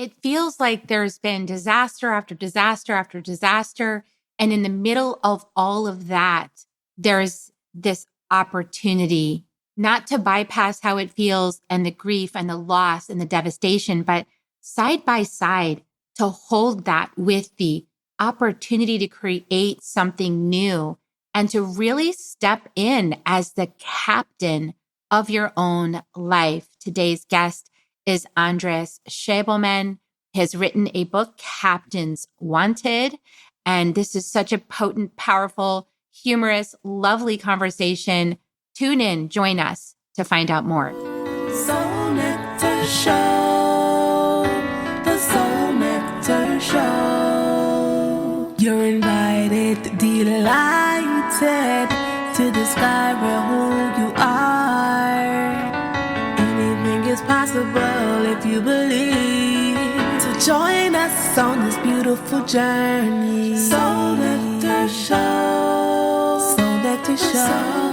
It feels like there's been disaster after disaster after disaster. And in the middle of all of that, there's this opportunity not to bypass how it feels and the grief and the loss and the devastation, but side by side to hold that with the opportunity to create something new and to really step in as the captain of your own life. Today's guest is Andres Schabelman. He has written a book, Captains Wanted. And this is such a potent, powerful, humorous, lovely conversation. Tune in, join us to find out more. Soul Nectar Show, the Soul Nectar Show. You're invited, delighted to discover who you are. Anything is possible if you believe. So join us on this beautiful journey. Soul Nectar Show, Soul Nectar Show.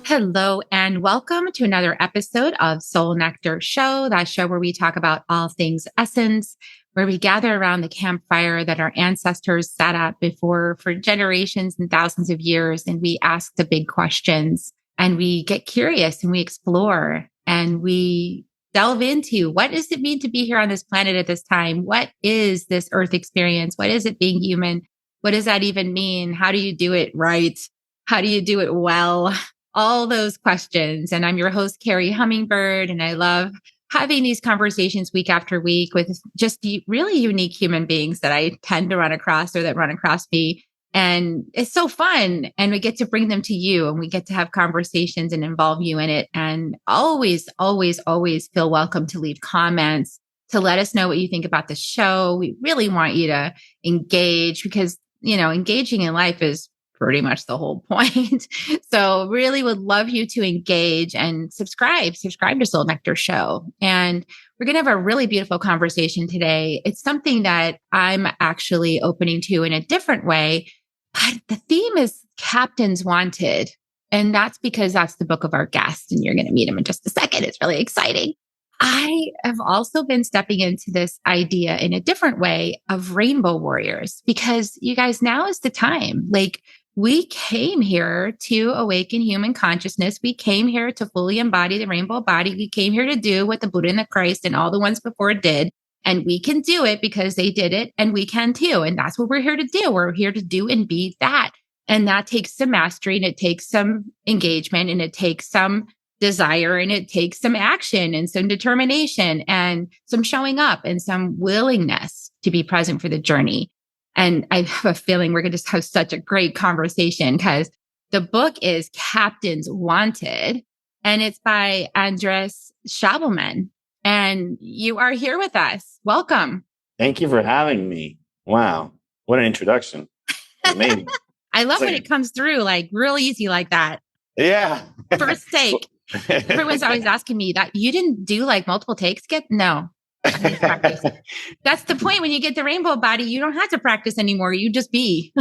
Hello and welcome to another episode of Soul Nectar Show, that show where we talk about all things essence, where we gather around the campfire that our ancestors sat at before for generations and thousands of years. And we ask the big questions and we get curious and we explore and we delve into what does it mean to be here on this planet at this time? What is this earth experience? What is it being human? What does that even mean? How do you do it right? How do you do it well? All those questions. And I'm your host, Carrie Hummingbird, and I love having these conversations week after week with just really unique human beings that I tend to run across or that run across me. And it's so fun. And we get to bring them to you and we get to have conversations and involve you in it. And always, always, always feel welcome to leave comments, to let us know what you think about the show. We really want you to engage because, engaging in life is pretty much the whole point. So really would love you to engage and subscribe to Soul Nectar Show. And we're going to have a really beautiful conversation today. It's something that I'm actually opening to in a different way, but the theme is Captains Wanted. And that's because that's the book of our guest. And you're going to meet him in just a second. It's really exciting. I have also been stepping into this idea in a different way of rainbow warriors, because you guys, now is the time. We came here to awaken human consciousness. We came here to fully embody the rainbow body. We came here to do what the Buddha and the Christ and all the ones before did. And we can do it because they did it and we can too. And that's what we're here to do. We're here to do and be that. And that takes some mastery and it takes some engagement and it takes some desire and it takes some action and some determination and some showing up and some willingness to be present for the journey. And I have a feeling we're going to just have such a great conversation because the book is Captains Wanted and it's by Andres Schabelman. And you are here with us. Welcome. Thank you for having me. Wow. What an introduction. Amazing. I love when it comes through real easy like that. Yeah. First take. Everyone's always asking me that you didn't do multiple takes yet? No. That's the point. When you get the rainbow body, you don't have to practice anymore. You just be.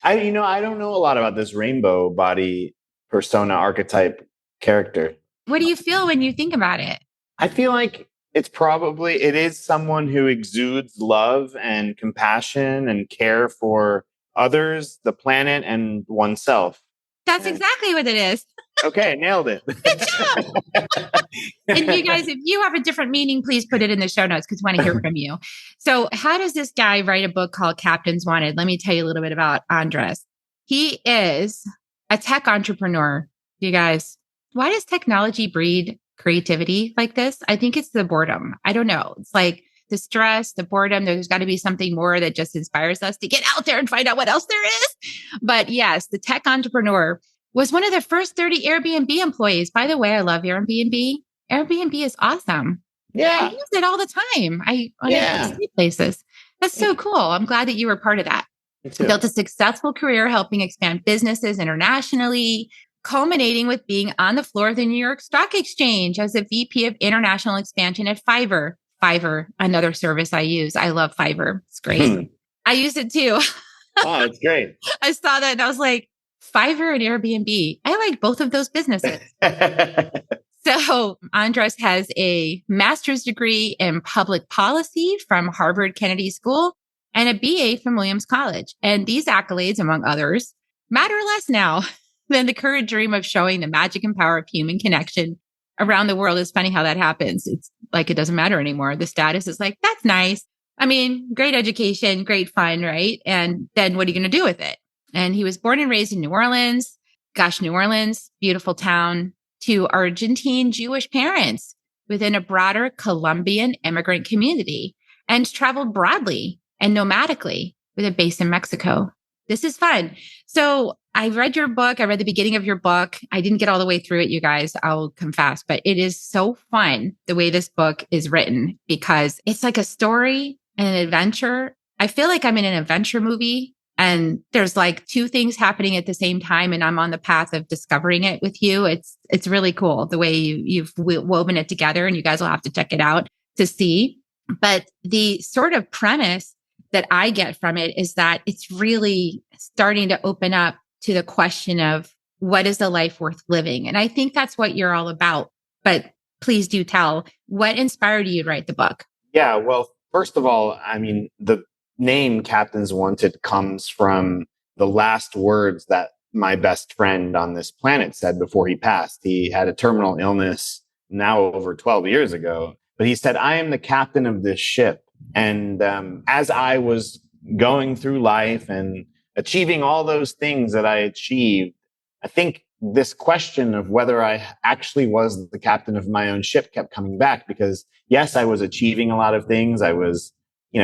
I don't know a lot about this rainbow body persona archetype character. What do you feel when you think about it? I feel like it is someone who exudes love and compassion and care for others, the planet, and oneself. That's exactly what it is. Okay, nailed it. Good job. And you guys, if you have a different meaning, please put it in the show notes because we want to hear from you. So how does this guy write a book called Captains Wanted? Let me tell you a little bit about Andres. He is a tech entrepreneur, you guys. Why does technology breed creativity like this? I think it's the boredom. I don't know. It's the stress, the boredom. There's got to be something more that just inspires us to get out there and find out what else there is. But yes, the tech entrepreneur was one of the first 30 Airbnb employees. By the way, I love Airbnb. Airbnb is awesome. Yeah. I use it all the time. I see places. That's so cool. I'm glad that you were part of that. Built a successful career helping expand businesses internationally, culminating with being on the floor of the New York Stock Exchange as a VP of international expansion at Fiverr. Fiverr, another service I use. I love Fiverr. It's great. I use it too. Oh, it's great. I saw that and I was like, Fiverr and Airbnb. I like both of those businesses. So Andres has a master's degree in public policy from Harvard Kennedy School and a BA from Williams College. And these accolades, among others, matter less now than the current dream of showing the magic and power of human connection around the world. It's funny how that happens. It's like it doesn't matter anymore. The status is like, that's nice. I mean, great education, great fun, right? And then what are you going to do with it? And he was born and raised in New Orleans. Gosh, New Orleans, beautiful town, to Argentine Jewish parents within a broader Colombian immigrant community, and traveled broadly and nomadically with a base in Mexico. This is fun. So I read your book. I read the beginning of your book. I didn't get all the way through it, you guys, I'll confess, but it is so fun the way this book is written because it's like a story and an adventure. I feel like I'm in an adventure movie and there's like two things happening at the same time. And I'm on the path of discovering it with you. It's really cool the way you've woven it together, and you guys will have to check it out to see. But the sort of premise that I get from it is that it's really starting to open up to the question of what is a life worth living? And I think that's what you're all about. But please do tell, what inspired you to write the book? Yeah, well, first of all, I mean, the name Captains Wanted comes from the last words that my best friend on this planet said before he passed. He had a terminal illness now over 12 years ago, but he said, I am the captain of this ship. And as I was going through life and achieving all those things that I achieved, I think this question of whether I actually was the captain of my own ship kept coming back because yes, I was achieving a lot of things. I was,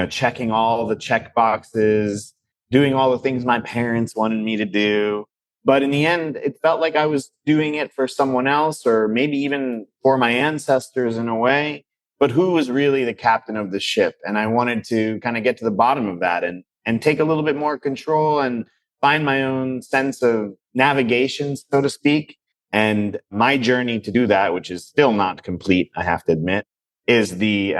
checking all the check boxes, doing all the things my parents wanted me to do. But in the end, it felt like I was doing it for someone else or maybe even for my ancestors in a way. But who was really the captain of the ship? And I wanted to kind of get to the bottom of that and take a little bit more control and find my own sense of navigation, so to speak. And my journey to do that, which is still not complete, I have to admit, is the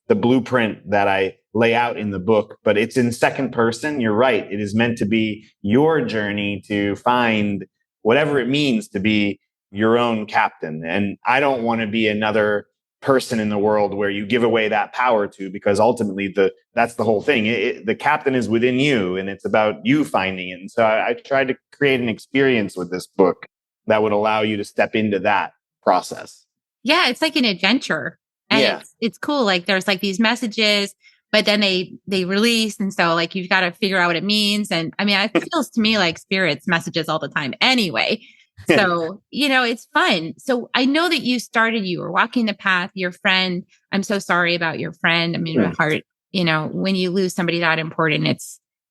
blueprint that I lay out in the book, but it's in second person. You're right. It is meant to be your journey to find whatever it means to be your own captain. And I don't want to be another person in the world where you give away that power to, because ultimately that's the whole thing. The captain is within you and it's about you finding it. And so I tried to create an experience with this book that would allow you to step into that process. Yeah, it's like an adventure. And Yeah. it's cool. Like there's like these messages, but then they release. And so like you've got to figure out what it means. And I mean, it feels to me like spirits messages all the time anyway. So, it's fun. So I know that you were walking the path, your friend. I'm so sorry about your friend. I mean, my heart, when you lose somebody that important,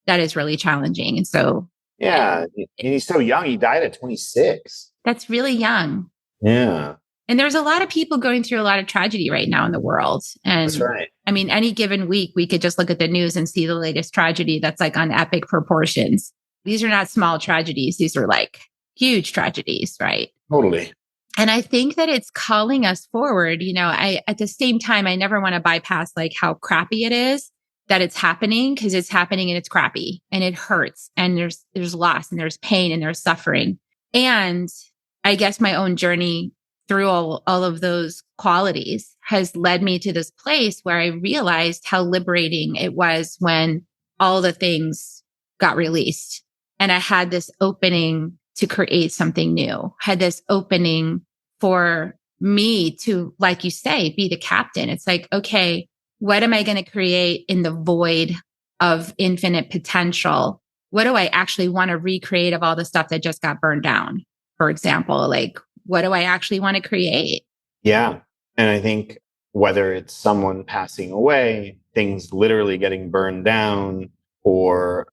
that is really challenging. And so. Yeah. And he's so young. He died at 26. That's really young. Yeah. And there's a lot of people going through a lot of tragedy right now in the world. And that's right. I mean, any given week, we could just look at the news and see the latest tragedy that's like on epic proportions. These are not small tragedies. These are like huge tragedies, right? Totally. And I think that it's calling us forward. At the same time, I never want to bypass like how crappy it is that it's happening, because it's happening and it's crappy and it hurts and there's loss and there's pain and there's suffering. And I guess my own journey through all of those qualities has led me to this place where I realized how liberating it was when all the things got released. And I had this opening to create something new, had this opening for me to, like you say, be the captain. It's like, okay, what am I going to create in the void of infinite potential? What do I actually want to recreate of all the stuff that just got burned down? For example, like, what do I actually want to create? Yeah. And I think whether it's someone passing away, things literally getting burned down, or,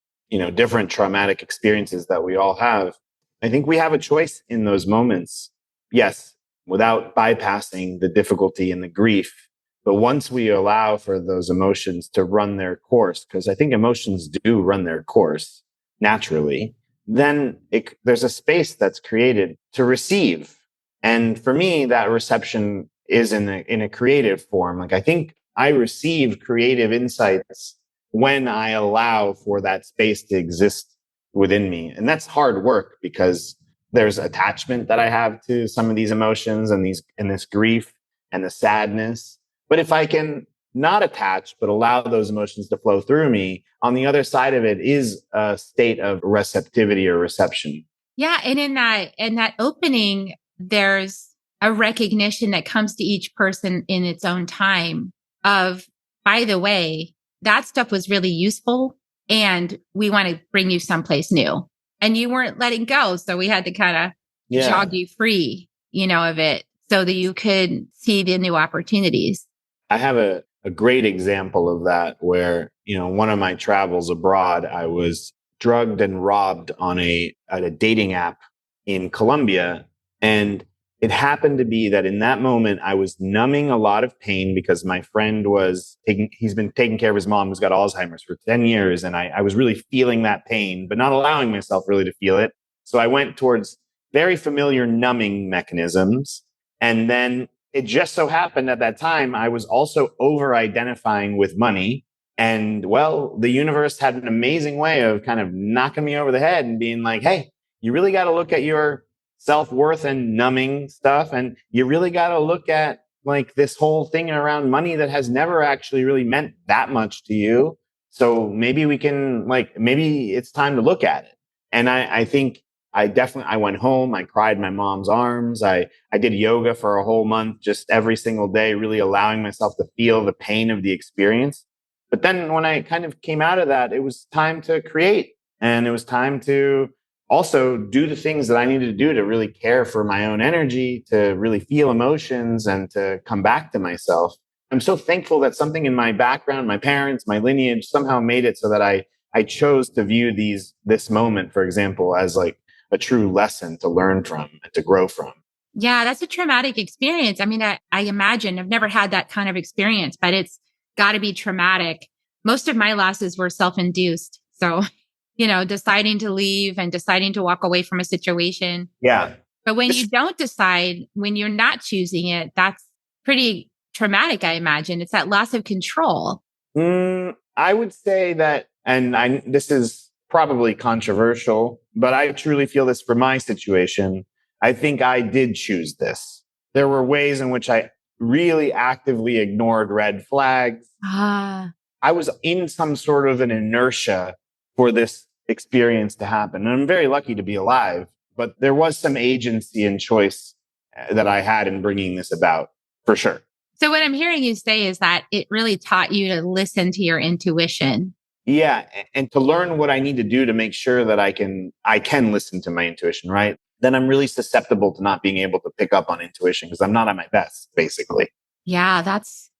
different traumatic experiences that we all have, I think we have a choice in those moments. Yes, without bypassing the difficulty and the grief. But once we allow for those emotions to run their course, because I think emotions do run their course naturally, then there's a space that's created to receive. And for me, that reception is in a creative form. Like I think I receive creative insights when I allow for that space to exist within me. And that's hard work because there's attachment that I have to some of these emotions and this grief and the sadness. But if I can not attach, but allow those emotions to flow through me, on the other side of it is a state of receptivity or reception. Yeah. And in that opening, there's a recognition that comes to each person in its own time of, by the way, that stuff was really useful and we want to bring you someplace new. And you weren't letting go. So we had to kind of Yeah. jog you free, of it so that you could see the new opportunities. I have a great example of that where, one of my travels abroad, I was drugged and robbed at a dating app in Colombia. And it happened to be that in that moment, I was numbing a lot of pain because my friend he's been taking care of his mom who's got Alzheimer's for 10 years. And I was really feeling that pain, but not allowing myself really to feel it. So I went towards very familiar numbing mechanisms. And then it just so happened at that time, I was also over identifying with money. And well, the universe had an amazing way of kind of knocking me over the head and being like, hey, you really got to look at your self-worth and numbing stuff. And you really got to look at like this whole thing around money that has never actually really meant that much to you. So maybe maybe it's time to look at it. And I think I went home. I cried in my mom's arms. I did yoga for a whole month, just every single day, really allowing myself to feel the pain of the experience. But then when I kind of came out of that, it was time to create, and it was time to also do the things that I needed to do to really care for my own energy, to really feel emotions and to come back to myself. I'm so thankful that something in my background, my parents, my lineage somehow made it so that I chose to view this moment, for example, as like a true lesson to learn from and to grow from. Yeah, that's a traumatic experience. I mean, I imagine I've never had that kind of experience, but it's got to be traumatic. Most of my losses were self-induced. So, deciding to leave and deciding to walk away from a situation. Yeah. But when you don't decide, when you're not choosing it, that's pretty traumatic, I imagine. It's that loss of control. I would say that, and this is probably controversial, but I truly feel this for my situation. I think I did choose this. There were ways in which I really actively ignored red flags. I was in some sort of an inertia for this experience to happen. And I'm very lucky to be alive, but there was some agency and choice that I had in bringing this about, for sure. So what I'm hearing you say is that it really taught you to listen to your intuition. Yeah. And to learn what I need to do to make sure that I can listen to my intuition, right? Then I'm really susceptible to not being able to pick up on intuition because I'm not at my best, basically. Yeah, that's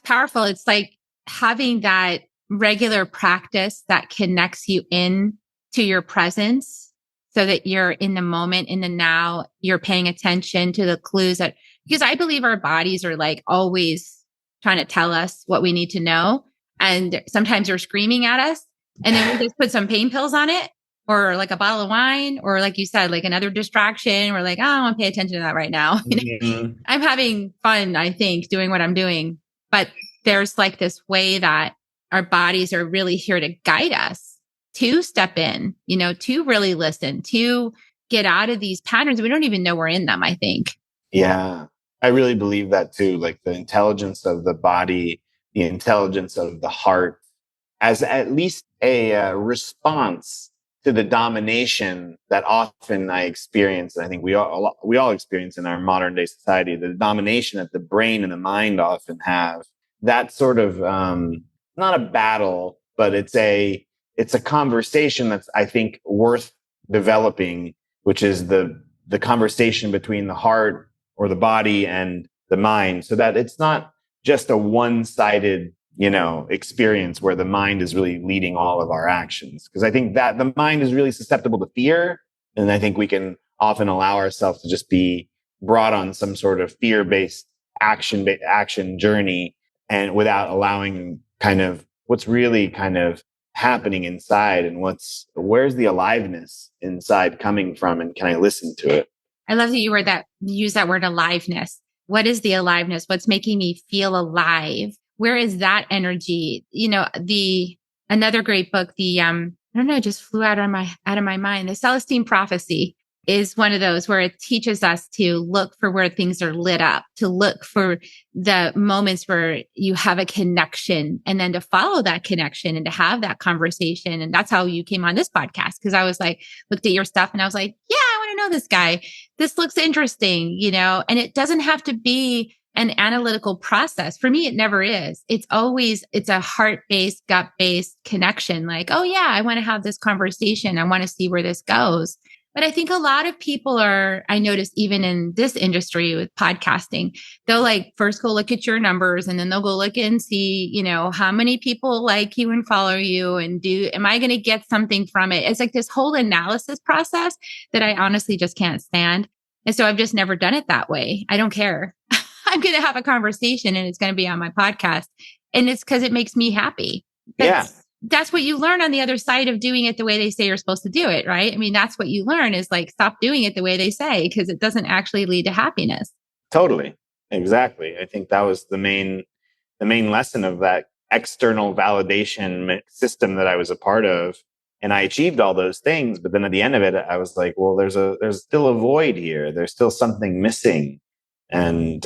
powerful. It's like having that regular practice that connects you in to your presence so that you're in the moment, in the now, you're paying attention to the clues because I believe our bodies are like always trying to tell us what we need to know. And sometimes they're screaming at us and then we just put some pain pills on it or like a bottle of wine or like you said, like another distraction. We're like, oh, I don't want to pay attention to that right now. Mm-hmm. I'm having fun, I think, doing what I'm doing. But there's like this way that our bodies are really here to guide us to step in, to really listen, to get out of these patterns. We don't even know we're in them, I think. Yeah, I really believe that too. Like the intelligence of the body, the intelligence of the heart as at least a response to the domination that often I experience. And I think we all experience in our modern day society, the domination that the brain and the mind often have. That sort of, not a battle, but it's a conversation that's, I think, worth developing, which is the conversation between the heart or the body and the mind, so that it's not just a one-sided, experience where the mind is really leading all of our actions. Because I think that the mind is really susceptible to fear. And I think we can often allow ourselves to just be brought on some sort of fear-based action journey, and without allowing kind of what's really kind of happening inside and where's the aliveness inside coming from, and can I listen to it? I love that you use that word aliveness. What is the aliveness? What's making me feel alive? Where is that energy? Another great book, I don't know, just flew out of my mind, The Celestine Prophecy. is one of those where it teaches us to look for where things are lit up, to look for the moments where you have a connection and then to follow that connection and to have that conversation. And that's how you came on this podcast. Cause I was like, looked at your stuff and I was like, yeah, I want to know this guy. This looks interesting, and it doesn't have to be an analytical process. For me, it never is. It's a heart-based, gut-based connection. Like, oh yeah, I want to have this conversation. I want to see where this goes. But I think a lot of people I notice even in this industry with podcasting, they'll like first go look at your numbers and then they'll go look and see, how many people like you and follow you and am I going to get something from it? It's like this whole analysis process that I honestly just can't stand. And so I've just never done it that way. I don't care. I'm going to have a conversation and it's going to be on my podcast. And it's because it makes me happy. That's what you learn on the other side of doing it the way they say you're supposed to do it, right? I mean, that's what you learn is like, stop doing it the way they say, because it doesn't actually lead to happiness. Totally. Exactly. I think that was the main lesson of that external validation system that I was a part of. And I achieved all those things. But then at the end of it, I was like, well, there's still a void here. There's still something missing. And,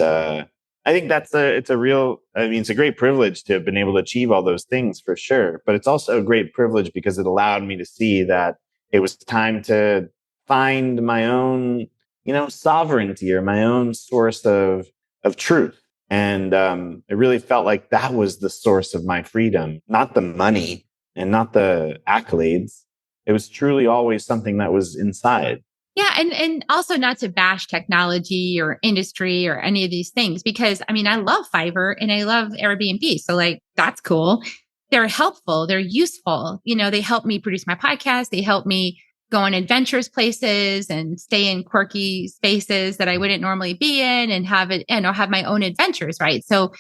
I think it's a great privilege to have been able to achieve all those things for sure. But it's also a great privilege because it allowed me to see that it was time to find my own, sovereignty or my own source of truth. And it really felt like that was the source of my freedom, not the money and not the accolades. It was truly always something that was inside. Yeah. And also not to bash technology or industry or any of these things, because I mean, I love Fiverr and I love Airbnb. So like, that's cool. They're helpful. They're useful. They help me produce my podcast. They help me go on adventures places and stay in quirky spaces that I wouldn't normally be in and have my own adventures. Right. So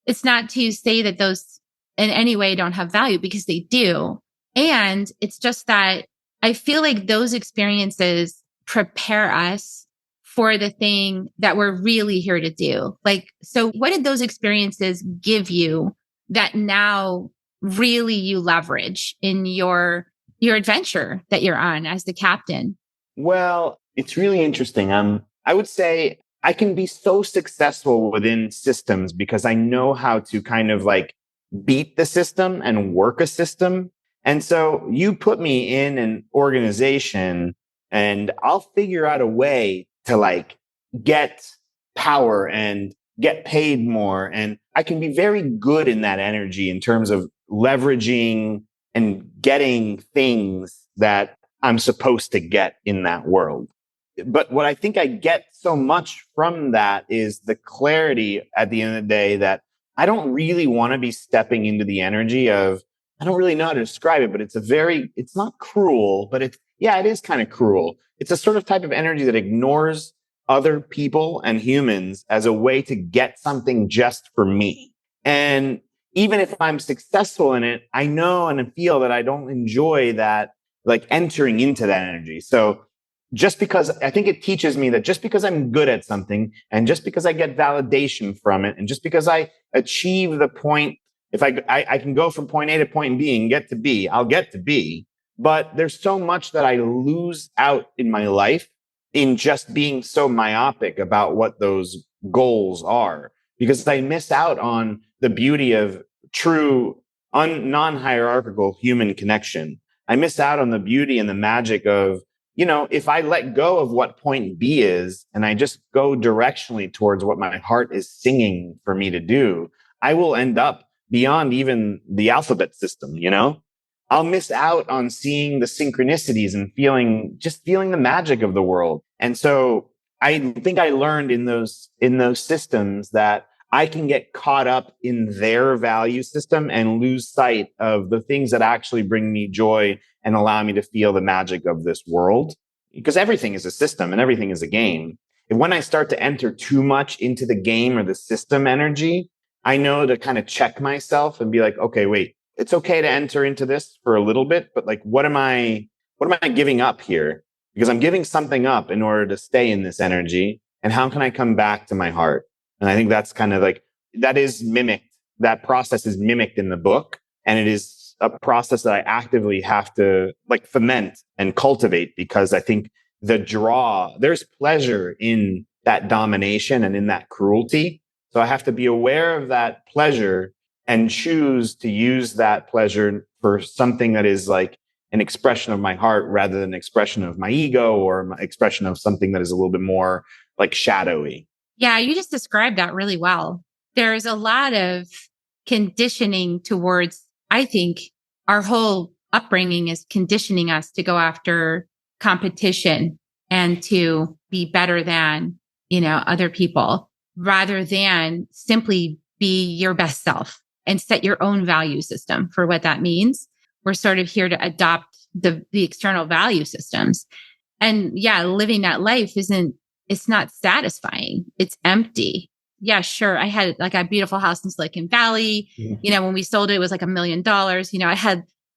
it's not to say that those in any way don't have value, because they do. And it's just that I feel like those experiences prepare us for the thing that we're really here to do. Like, so what did those experiences give you that now really you leverage in your adventure that you're on as the captain? Well, it's really interesting. I would say I can be so successful within systems because I know how to kind of like beat the system and work a system. And so you put me in an organization and I'll figure out a way to like get power and get paid more. And I can be very good in that energy in terms of leveraging and getting things that I'm supposed to get in that world. But what I think I get so much from that is the clarity at the end of the day that I don't really want to be stepping into the energy of, I don't really know how to describe it, but it's not cruel, but it is kind of cruel. It's a sort of type of energy that ignores other people and humans as a way to get something just for me. And even if I'm successful in it, I know and I feel that I don't enjoy that, like entering into that energy. So just because I think it teaches me that just because I'm good at something and just because I get validation from it and just because I achieve the point, if I can go from point A to point B and get to B, I'll get to B. But there's so much that I lose out in my life in just being so myopic about what those goals are, because I miss out on the beauty of true non-hierarchical human connection. I miss out on the beauty and the magic of, if I let go of what point B is and I just go directionally towards what my heart is singing for me to do, I will end up beyond even the alphabet system, I'll miss out on seeing the synchronicities and feeling the magic of the world. And so I think I learned in those systems that I can get caught up in their value system and lose sight of the things that actually bring me joy and allow me to feel the magic of this world. Because everything is a system and everything is a game. And when I start to enter too much into the game or the system energy, I know to kind of check myself and be like, okay, wait, it's okay to enter into this for a little bit, but like, what am I giving up here? Because I'm giving something up in order to stay in this energy. And how can I come back to my heart? And I think that's kind of like, that is mimicked. That process is mimicked in the book. And it is a process that I actively have to like foment and cultivate, because I think the draw, there's pleasure in that domination and in that cruelty. So I have to be aware of that pleasure and choose to use that pleasure for something that is like an expression of my heart rather than an expression of my ego or an expression of something that is a little bit more like shadowy. Yeah, you just described that really well. There's a lot of conditioning towards, I think our whole upbringing is conditioning us to go after competition and to be better than, other people rather than simply be your best self and set your own value system for what that means. We're sort of here to adopt the external value systems. And yeah, living that life it's not satisfying. It's empty. Yeah, sure. I had like a beautiful house in Silicon Valley. Mm-hmm. When we sold it, it was like $1 million.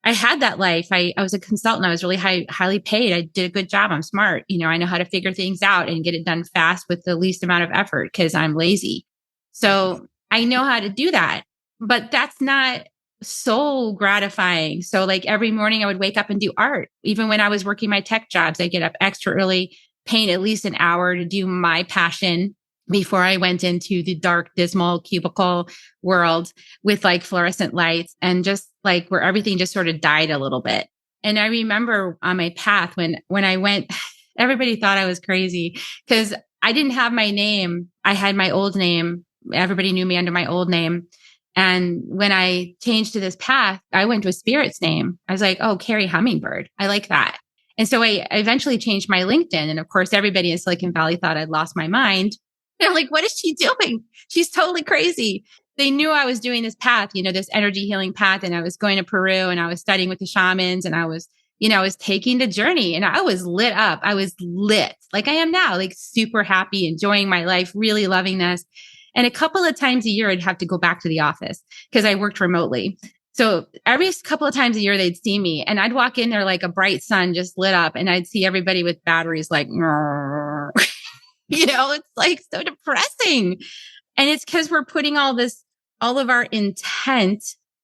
I had that life. I was a consultant. I was really highly paid. I did a good job. I'm smart. I know how to figure things out and get it done fast with the least amount of effort because I'm lazy. So I know how to do that, but that's not soul gratifying. So like every morning I would wake up and do art. Even when I was working my tech jobs, I get up extra early, paint at least an hour to do my passion before I went into the dark, dismal cubicle world with like fluorescent lights and just like where everything just sort of died a little bit. And I remember on my path when I went, everybody thought I was crazy because I didn't have my name. I had my old name. Everybody knew me under my old name. And when I changed to this path, I went to a spirit's name. I was like, oh, Carrie Hummingbird. I like that. And so I eventually changed my LinkedIn. And of course, everybody in Silicon Valley thought I'd lost my mind. They're like, what is she doing? She's totally crazy. They knew I was doing this path, this energy healing path. And I was going to Peru and I was studying with the shamans and I was taking the journey and I was lit up. I was lit like I am now, like super happy, enjoying my life, really loving this. And a couple of times a year, I'd have to go back to the office because I worked remotely. So every couple of times a year, they'd see me and I'd walk in there like a bright sun just lit up and I'd see everybody with batteries like, it's like so depressing. And it's because we're putting all of our intent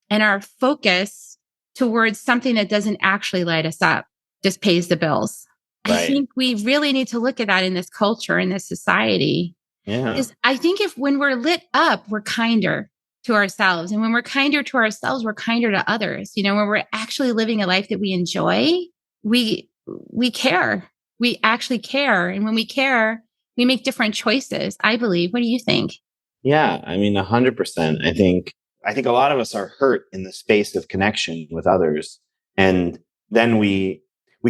and our focus towards something that doesn't actually light us up, just pays the bills. Right. I think we really need to look at that in this culture, in this society. Yeah. Because I think when we're lit up, we're kinder to ourselves. And when we're kinder to ourselves, we're kinder to others. When we're actually living a life that we enjoy, we care. We actually care. And when we care, we make different choices, I believe. What do you think? Yeah, 100%. I think a lot of us are hurt in the space of connection with others. And then we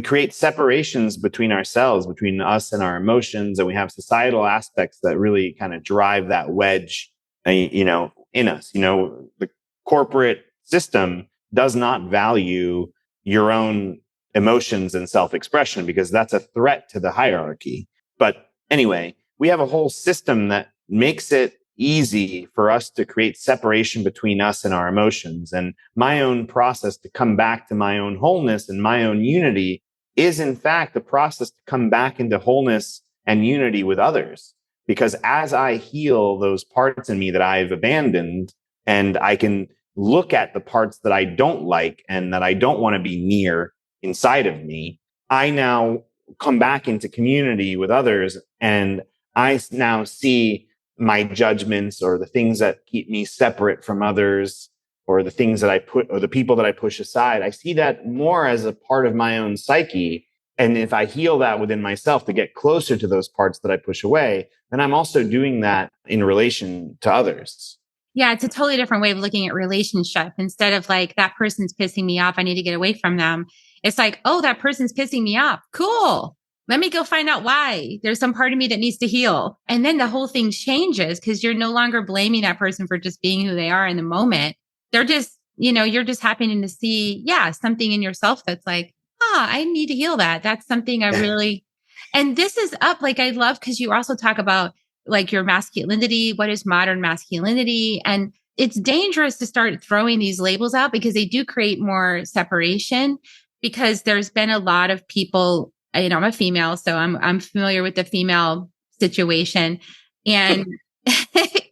create separations between ourselves, between us and our emotions. And we have societal aspects that really kind of drive that wedge, in us. The corporate system does not value your own emotions and self-expression because that's a threat to the hierarchy. But anyway, we have a whole system that makes it easy for us to create separation between us and our emotions. And my own process to come back to my own wholeness and my own unity is in fact the process to come back into wholeness and unity with others. Because as I heal those parts in me that I've abandoned, and I can look at the parts that I don't like and that I don't want to be near inside of me, I now come back into community with others. And I now see my judgments or the things that keep me separate from others or the things that or the people that I push aside. I see that more as a part of my own psyche. And if I heal that within myself to get closer to those parts that I push away, then I'm also doing that in relation to others. Yeah, it's a totally different way of looking at relationship. Instead of like, that person's pissing me off, I need to get away from them. It's like, oh, that person's pissing me off. Cool. Let me go find out why. There's some part of me that needs to heal. And then the whole thing changes because you're no longer blaming that person for just being who they are in the moment. They're just, you're just happening to see, something in yourself that's like, I need to heal that. That's something I really, and this is up. Like, I love, because you also talk about like your masculinity. What is modern masculinity? And it's dangerous to start throwing these labels out because they do create more separation, because there's been a lot of people, I'm a female, so I'm familiar with the female situation. And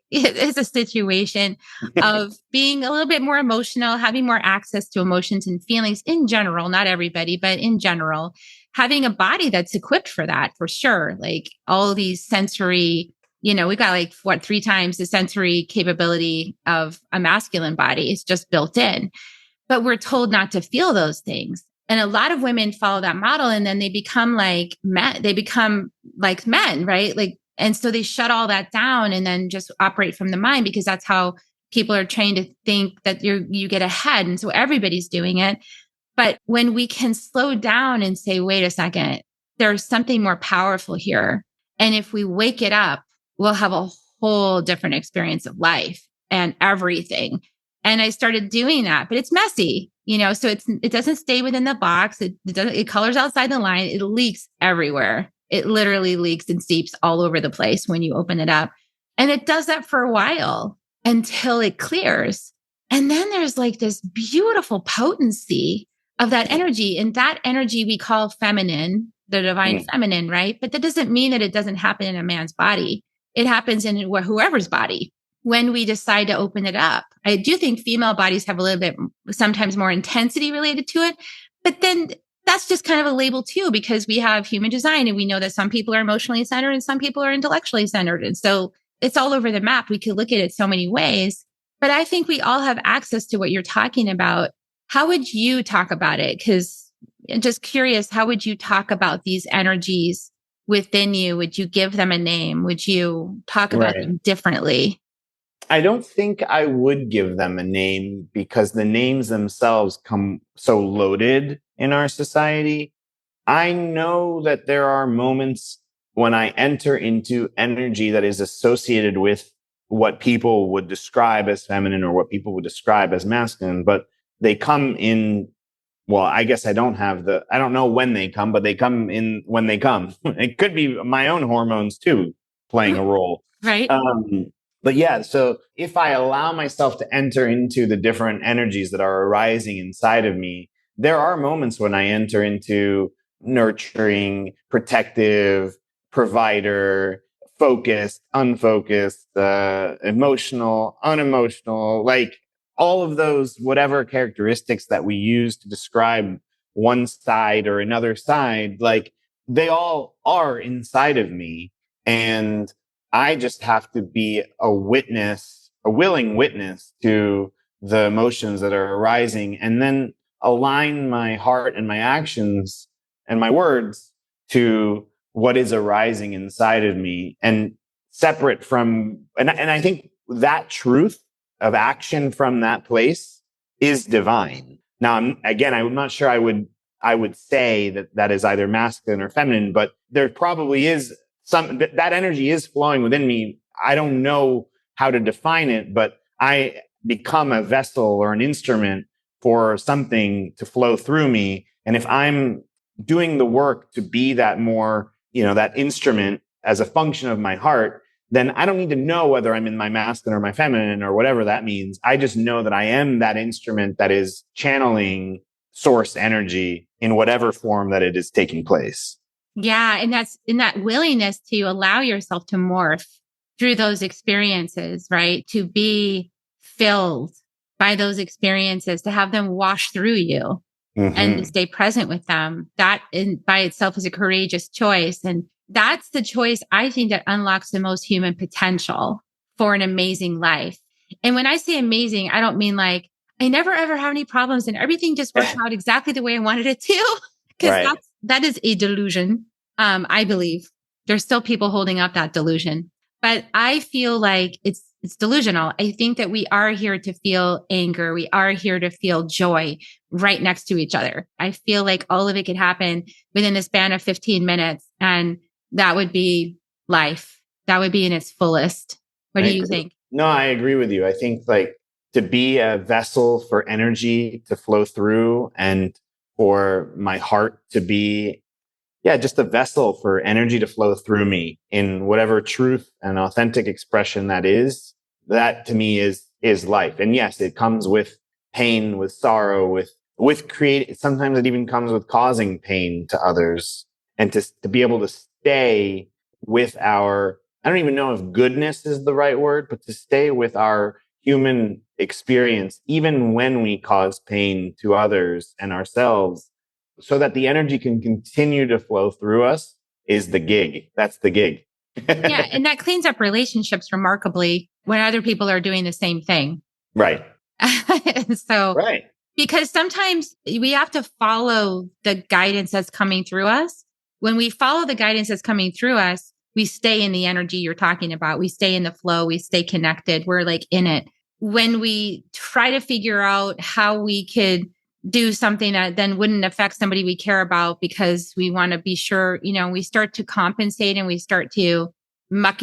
it is a situation of being a little bit more emotional, having more access to emotions and feelings in general, not everybody, but in general, having a body that's equipped for that, for sure. Like all these sensory, we got like 3 times the sensory capability of a masculine body. It's just built in, but we're told not to feel those things. And a lot of women follow that model, and then they become like men. They become like men, right? Like, and so they shut all that down and then just operate from the mind, because that's how people are trained to think that you get ahead. And so everybody's doing it. But when we can slow down and say, wait a second, there's something more powerful here. And if we wake it up, we'll have a whole different experience of life and everything. And I started doing that, but it's messy, so it doesn't stay within the box. It colors outside the line. It leaks everywhere. It literally leaks and seeps all over the place when you open it up. And it does that for a while until it clears. And then there's like this beautiful potency of that energy. And that energy we call feminine, the divine feminine, right? But that doesn't mean that it doesn't happen in a man's body. It happens in whoever's body when we decide to open it up. I do think female bodies have a little bit, sometimes more intensity related to it. But then that's just kind of a label too, because we have human design and we know that some people are emotionally centered and some people are intellectually centered. And so it's all over the map. We could look at it so many ways. But I think we all have access to what you're talking about. How would you talk about it? Because I'm just curious, how would you talk about these energies within you? Would you give them a name? Would you talk about them differently? I don't think I would give them a name, because the names themselves come so loaded in our society. I know that there are moments when I enter into energy that is associated with what people would describe as feminine or what people would describe as masculine, but they come in. Well, I guess I don't know when they come, but they come in when they come. It could be my own hormones too playing a role. Right. But yeah, so if I allow myself to enter into the different energies that are arising inside of me, there are moments when I enter into nurturing, protective, provider, focused, unfocused, emotional, unemotional, like all of those, whatever characteristics that we use to describe one side or another side, like they all are inside of me. And I just have to be a witness, a willing witness to the emotions that are arising, and then align my heart and my actions and my words to what is arising inside of me, and separate from, and I think that truth of action from that place is divine. Now, I'm not sure I would say that is either masculine or feminine, but there probably is that energy is flowing within me. I don't know how to define it, but I become a vessel or an instrument for something to flow through me. And if I'm doing the work to be that more, that instrument as a function of my heart, then I don't need to know whether I'm in my masculine or my feminine or whatever that means. I just know that I am that instrument that is channeling source energy in whatever form that it is taking place. Yeah. And that's in that willingness to allow yourself to morph through those experiences, right? To be filled by those experiences, to have them wash through you and to stay present with them. That by itself is a courageous choice. And that's the choice, I think, that unlocks the most human potential for an amazing life. And when I say amazing, I don't mean like I never ever have any problems and everything just works out exactly the way I wanted it to. Because that is a delusion. I believe there's still people holding up that delusion, but I feel like it's delusional. I think that we are here to feel anger. We are here to feel joy right next to each other. I feel like all of it could happen within a span of 15 minutes, and that would be life. That would be in its fullest. What do you think? No, I agree with you. I think like to be a vessel for energy to flow through, and for my heart to be, just a vessel for energy to flow through me in whatever truth and authentic expression that is. That to me is life. And yes, it comes with pain, with sorrow, with create. Sometimes it even comes with causing pain to others, and to be able to stay with our, I don't even know if goodness is the right word, but to stay with our human experience, even when we cause pain to others and ourselves, so that the energy can continue to flow through us is the gig. That's the gig. Yeah. And that cleans up relationships remarkably when other people are doing the same thing. Right. So, Right. because sometimes we have to follow the guidance that's coming through us. When we follow the guidance that's coming through us, we stay in the energy you're talking about. We stay in the flow. We stay connected. We're like in it. When we try to figure out how we could do something that then wouldn't affect somebody we care about because we want to be sure, we start to compensate and we start to muck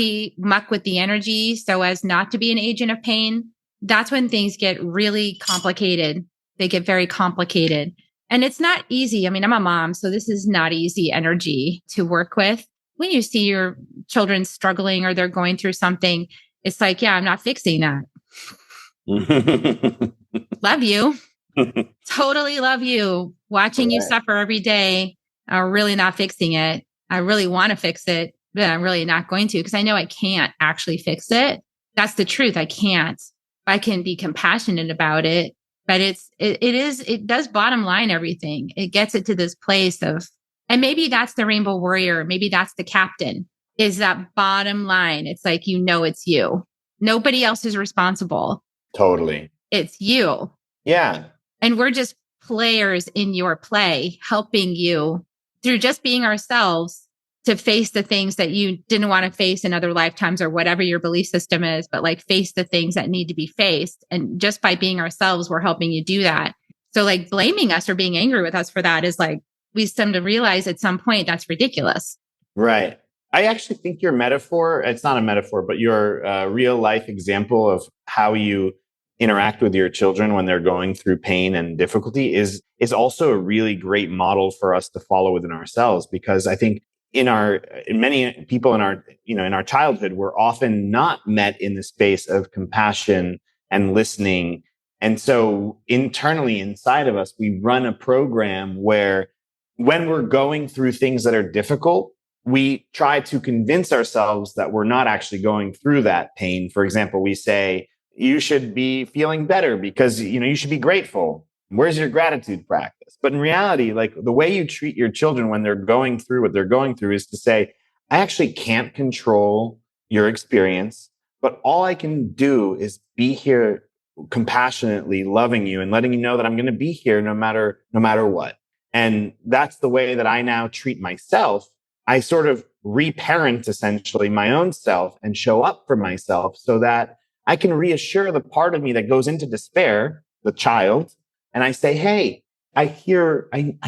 with the energy so as not to be an agent of pain. That's when things get really complicated. They get very complicated. And it's not easy. I mean, I'm a mom, so this is not easy energy to work with. When you see your children struggling or they're going through something, it's like, yeah, I'm not fixing that. Love you. Totally love you. Watching you suffer every day. I'm really not fixing it. I really want to fix it, but I'm really not going to because I know I can't actually fix it. That's the truth. I can't. I can be compassionate about it, but it does bottom line everything. It gets it to this place of, and maybe that's the rainbow warrior. Maybe that's the captain, is that bottom line. It's like, it's you. Nobody else is responsible. Totally. It's you. Yeah. And we're just players in your play, helping you through just being ourselves to face the things that you didn't want to face in other lifetimes or whatever your belief system is, but like face the things that need to be faced. And just by being ourselves, we're helping you do that. So like blaming us or being angry with us for that is like, we seem to realize at some point that's ridiculous. Right. I actually think your metaphor, it's not a metaphor, but your real life example of how you interact with your children when they're going through pain and difficulty is also a really great model for us to follow within ourselves. Because I think in many people in our childhood, we're often not met in the space of compassion and listening. And so internally inside of us, we run a program where when we're going through things that are difficult, we try to convince ourselves that we're not actually going through that pain. For example, we say, you should be feeling better because, you should be grateful. Where's your gratitude practice? But in reality, like the way you treat your children when they're going through what they're going through is to say, I actually can't control your experience, but all I can do is be here compassionately loving you and letting you know that I'm going to be here no matter what. And that's the way that I now treat myself. I sort of reparent essentially my own self and show up for myself so that I can reassure the part of me that goes into despair, the child, and I say, hey, I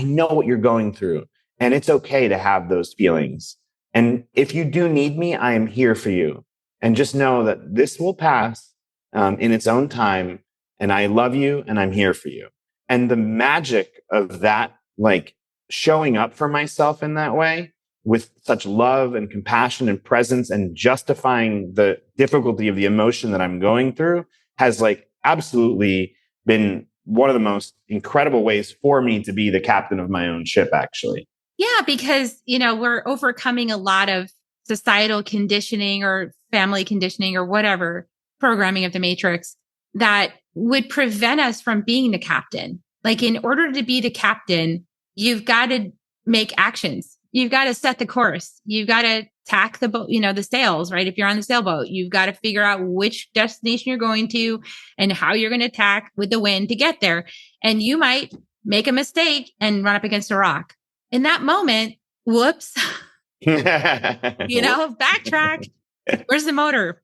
know what you're going through, and it's okay to have those feelings. And if you do need me, I am here for you. And just know that this will pass in its own time, and I love you, and I'm here for you. And the magic of that, like showing up for myself in that way, with such love and compassion and presence and justifying the difficulty of the emotion that I'm going through has like absolutely been one of the most incredible ways for me to be the captain of my own ship, actually. Yeah, because, we're overcoming a lot of societal conditioning or family conditioning or whatever programming of the matrix that would prevent us from being the captain. Like in order to be the captain, you've got to make actions. You've got to set the course. You've got to tack the boat, the sails, right? If you're on the sailboat, you've got to figure out which destination you're going to and how you're going to tack with the wind to get there. And you might make a mistake and run up against a rock. In that moment, whoops, backtrack. Where's the motor?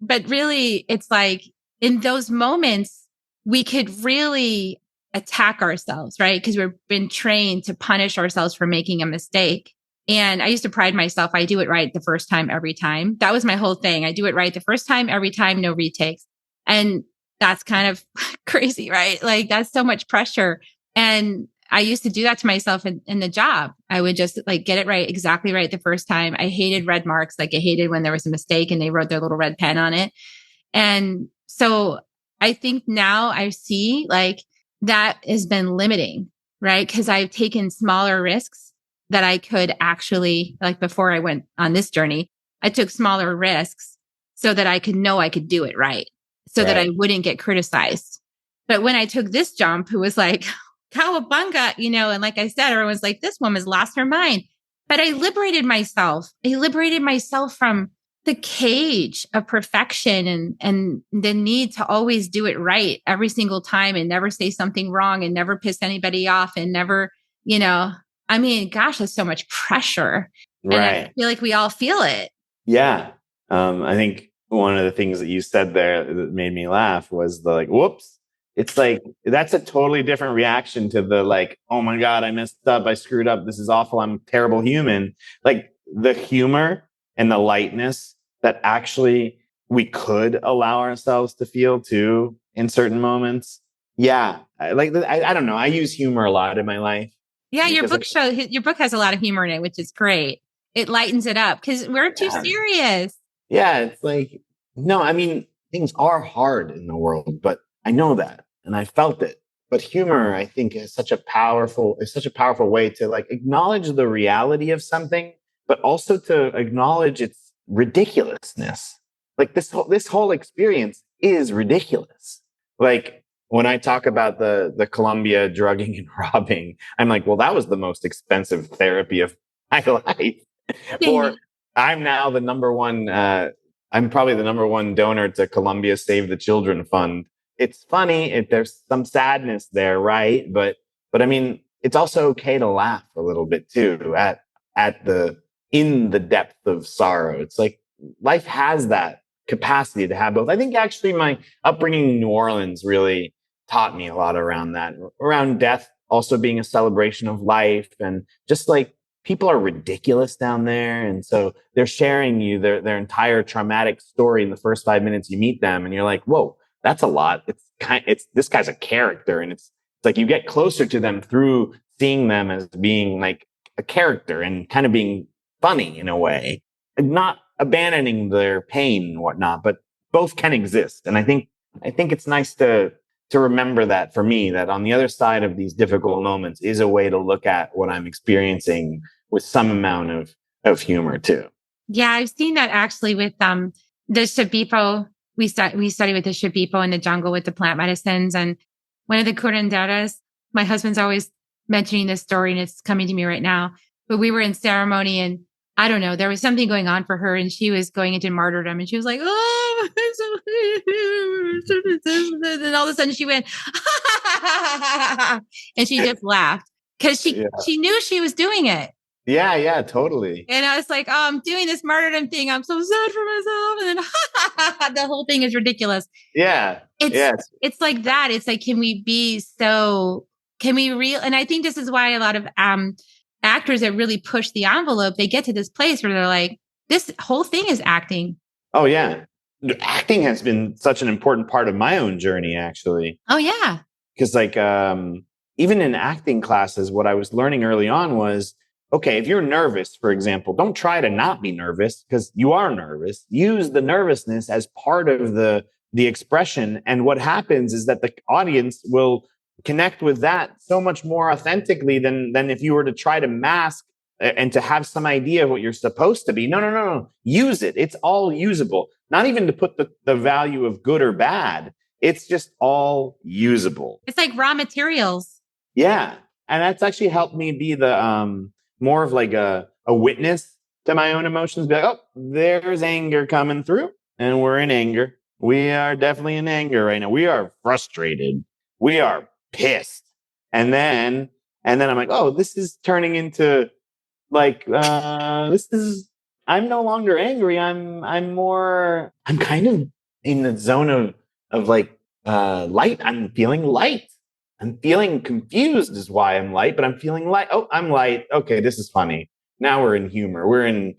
But really it's like in those moments, we could really attack ourselves, right? Because we've been trained to punish ourselves for making a mistake. And I used to pride myself. I do it right the first time, every time. That was my whole thing. I do it right the first time, every time, no retakes. And that's kind of crazy, right? Like that's so much pressure. And I used to do that to myself in the job. I would just like get it right, exactly right the first time. I hated red marks. Like I hated when there was a mistake and they wrote their little red pen on it. And so I think now I see like that has been limiting, right? Because I've taken smaller risks that I could actually, like before I went on this journey, I took smaller risks so that I could know I could do it right, so that I wouldn't get criticized. But when I took this jump, it was like, cowabunga, and like I said, everyone's like, this woman's lost her mind. But I liberated myself. I liberated myself from the cage of perfection and the need to always do it right every single time and never say something wrong and never piss anybody off and never, I mean, gosh, there's so much pressure. And I Right. feel like we all feel it. Yeah. I think one of the things that you said there that made me laugh was the like, whoops. It's like, that's a totally different reaction to the like, oh my God, I messed up. I screwed up. This is awful. I'm a terrible human. Like the humor and the lightness that actually we could allow ourselves to feel too in certain moments. Yeah. I don't know. I use humor a lot in my life. Yeah, Because your book has a lot of humor in it, which is great. It lightens it up because we're too yeah. serious. Yeah, it's like, no, I mean, things are hard in the world, but I know that and I felt it. But humor, I think, is such a powerful way to like acknowledge the reality of something, but also to acknowledge its ridiculousness. Like this whole experience is ridiculous. Like when I talk about the Columbia drugging and robbing, I'm like, well, that was the most expensive therapy of my life. Or I'm now the number one. I'm probably the number one donor to Columbia Save the Children Fund. It's funny. There's some sadness there, right? But I mean, it's also okay to laugh a little bit too at the in the depth of sorrow. It's like life has that capacity to have both. I think actually my upbringing in New Orleans really taught me a lot around that, around death also being a celebration of life and just like people are ridiculous down there. And so they're sharing you their entire traumatic story in the first 5 minutes you meet them. And you're like, whoa, that's a lot. It's this guy's a character. And it's like you get closer to them through seeing them as being like a character and kind of being funny in a way, and not abandoning their pain and whatnot, but both can exist. And I think it's nice to remember that for me, that on the other side of these difficult moments is a way to look at what I'm experiencing with some amount of humor too. Yeah, I've seen that actually with the Shipipo. We study with the Shipipo in the jungle with the plant medicines. And one of the curanderas, my husband's always mentioning this story and it's coming to me right now. But we were in ceremony and I don't know, there was something going on for her and she was going into martyrdom and she was like, oh, and all of a sudden she went, and she just laughed because she knew she was doing it. Yeah, totally. And I was like, oh, I'm doing this martyrdom thing. I'm so sad for myself. And then the whole thing is ridiculous. Yeah. It's like that. It's like, can we real? And I think this is why a lot of actors that really push the envelope, they get to this place where they're like, this whole thing is acting. Oh, yeah. Acting has been such an important part of my own journey, actually. Oh, yeah. Because like, even in acting classes, what I was learning early on was, okay, if you're nervous, for example, don't try to not be nervous because you are nervous. Use the nervousness as part of the expression. And what happens is that the audience will connect with that so much more authentically than if you were to try to mask and to have some idea of what you're supposed to be. No. Use it. It's all usable. Not even to put the value of good or bad. It's just all usable. It's like raw materials. Yeah. And that's actually helped me be the more of like a witness to my own emotions. Be like, oh, there's anger coming through and we're in anger. We are definitely in anger right now. We are frustrated. We are pissed. And then I'm like, oh, this is turning into like, I'm no longer angry. I'm kind of in the zone of like, light. I'm feeling light. I'm feeling confused is why I'm light, but I'm feeling light. Oh, I'm light. Okay, this is funny. Now we're in humor. We're in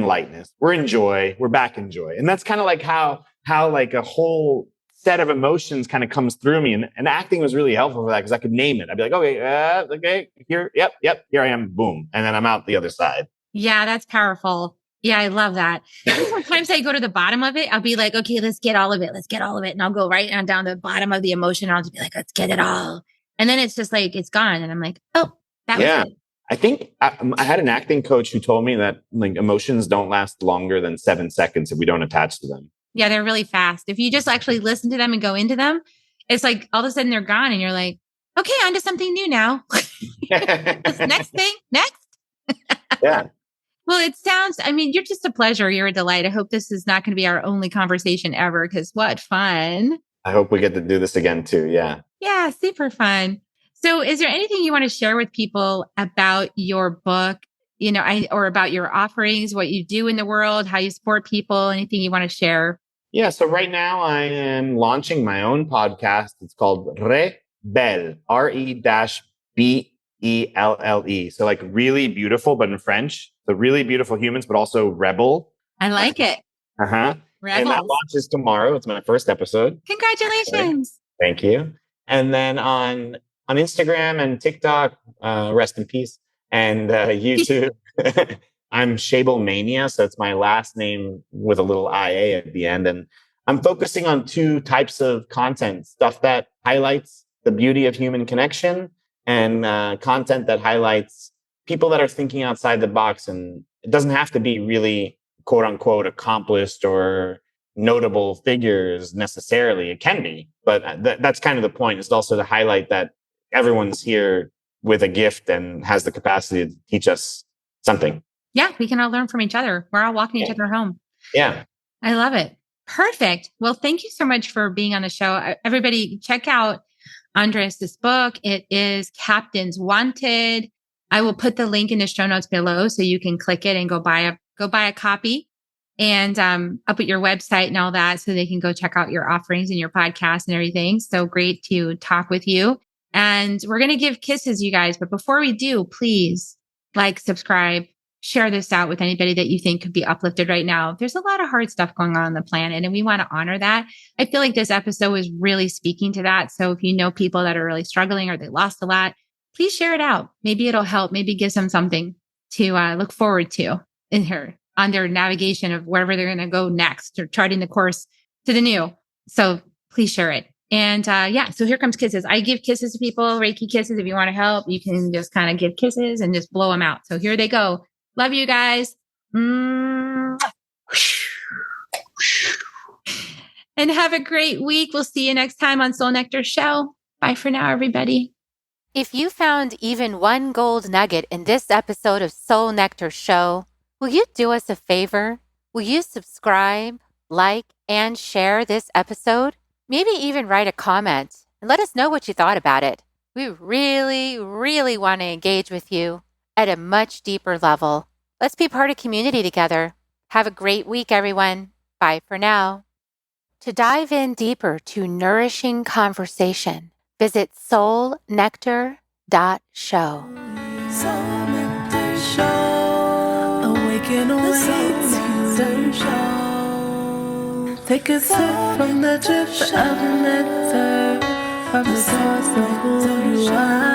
lightness. We're in joy. We're back in joy. And that's kind of like how like a whole set of emotions kind of comes through me. And acting was really helpful for that because I could name it. I'd be like, okay, here, yep, here I am, boom. And then I'm out the other side. Yeah, that's powerful. Yeah, I love that. Sometimes I go to the bottom of it. I'll be like, okay, let's get all of it. Let's get all of it. And I'll go right on down the bottom of the emotion. I'll just be like, let's get it all. And then it's just like, it's gone. And I'm like, oh, that was it. I think I had an acting coach who told me that like emotions don't last longer than 7 seconds if we don't attach to them. Yeah, they're really fast. If you just actually listen to them and go into them, it's like all of a sudden they're gone. And you're like, Okay, on to something new now. Next thing, next. Yeah. Well, it sounds, I mean, you're just a pleasure. You're a delight. I hope this is not going to be our only conversation ever because what fun. I hope we get to do this again too. Yeah. Yeah, super fun. So, is there anything you want to share with people about your book, or about your offerings, what you do in the world, how you support people, anything you want to share? Yeah. So right now I am launching my own podcast. It's called Rebelle, RE-BELLE. So like really beautiful, but in French. So really beautiful humans, but also rebel. I like it. Uh-huh. And that Rebels. launches tomorrow. It's my first episode. Congratulations. Thank you. And then on Instagram and TikTok, rest in peace, and YouTube, I'm Schabelmania. So it's my last name with a little IA at the end. And I'm focusing on two types of content, stuff that highlights the beauty of human connection and content that highlights people that are thinking outside the box. And it doesn't have to be really quote unquote accomplished or notable figures necessarily. It can be, but that's kind of the point. It's also to highlight that everyone's here with a gift and has the capacity to teach us something. Yeah, we can all learn from each other. We're all walking each other home. Yeah. I love it. Perfect. Well, thank you so much for being on the show. Everybody, check out Andres' book. It is Captains Wanted. I will put the link in the show notes below so you can click it and go buy a copy. And I'll put your website and all that so they can go check out your offerings and your podcast and everything. So great to talk with you. And we're going to give kisses, you guys. But before we do, please like, subscribe, share this out with anybody that you think could be uplifted right now. There's a lot of hard stuff going on the planet, and we want to honor that. I feel like this episode is really speaking to that. So if you know people that are really struggling or they lost a lot, please share it out. Maybe it'll help. Maybe give them something to look forward to on their navigation of wherever they're going to go next or charting the course to the new. So please share it. And so here comes kisses. I give kisses to people, Reiki kisses. If you want to help, you can just kind of give kisses and just blow them out. So here they go. Love you guys. And have a great week. We'll see you next time on Soul Nectar Show. Bye for now, everybody. If you found even one gold nugget in this episode of Soul Nectar Show, will you do us a favor? Will you subscribe, like, and share this episode? Maybe even write a comment and let us know what you thought about it. We really, really want to engage with you at a much deeper level. Let's be part of community together. Have a great week, everyone. Bye for now. To dive in deeper to nourishing conversation, visit soulnectar.show. Soul Nectar Show. Awaken, Nectar Show. Take a sip from the drip of nectar from the source of who you are.